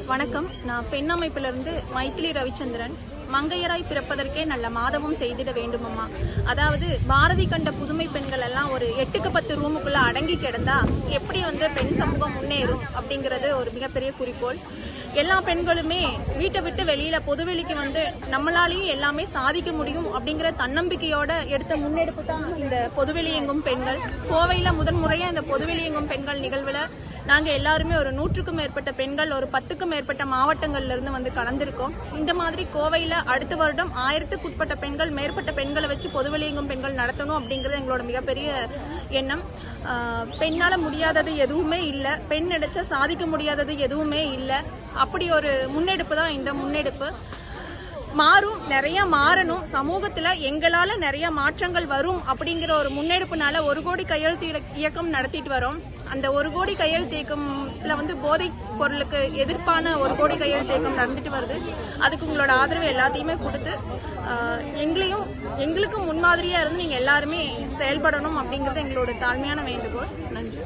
வணக்கம். நான் பெண் அமைப்பிலிருந்து மைத்திலி ரவிச்சந்திரன். மங்கையராய் பிறப்பதற்கே நல்ல மாதவம் செய்திட வேண்டுமம்மா. அதாவது பாரதி கண்ட புதுமை பெண்கள் எல்லாம் ஒரு 8க்கு 10 ரூமுக்குள்ள அடங்கி கிடந்தா எப்படி பெண் சமூகம் முன்னேறும் அப்படிங்கிறது ஒரு மிகப்பெரிய குறிக்கோள். எல்லா பெண்களுமே வீட்டை விட்டு வெளியில பொதுவெளிக்கு நம்மளாலையும் எல்லாமே சாதிக்க முடியும் அப்படிங்கிற தன்னம்பிக்கையோட எடுத்த முன்னெடுப்பு தான் இந்த பொதுவெளி எங்கும் பெண்கள். கோவையில முதன்முறையா இந்த பொதுவெளி எங்கும் பெண்கள் நிகழ்வுல நாங்க எல்லாருமே ஒரு 100க்கும் மேற்பட்ட பெண்கள் ஒரு 10க்கும் மேற்பட்ட மாவட்டங்கள்ல இருந்து கலந்திருக்கோம். இந்த மாதிரி கோவையில அடுத்த வருடம் 1000க்குட்பட்ட பெண்கள் மேற்பட்ட பெண்களை வச்சு பொதுவெளி எங்கும் பெண்கள் நடத்தணும் அப்படிங்கிறது எங்களோட மிகப்பெரிய எண்ணம். பெண்ணால முடியாதது எதுவுமே இல்லை, பெண் நினைச்சா சாதிக்க முடியாதது எதுவுமே இல்லை. அப்படி ஒரு முன்னெடுப்பு தான் இந்த முன்னெடுப்பு. மாறும், நிறைய மாறணும், சமூகத்துல எங்களால நிறைய மாற்றங்கள் வரும் அப்படிங்கிற ஒரு முன்னெடுப்புனால 1 கோடி கையெழுத்து இயக்கம் நடத்திட்டு வரோம். அந்த 1 கோடி கையெழுத்து இயக்கம்ல போதைப் பொருளுக்கு எதிர்ப்பான 1 கோடி கையெழுத்து இயக்கம் நடந்துட்டு வருது. அதுக்கு உங்களோட ஆதரவு எல்லாத்தையுமே கொடுத்து எங்களுக்கும் முன்மாதிரியா இருந்து நீங்க எல்லாருமே செயல்படணும் அப்படிங்கறது எங்களோட தாழ்மையான வேண்டுகோள். நன்றி.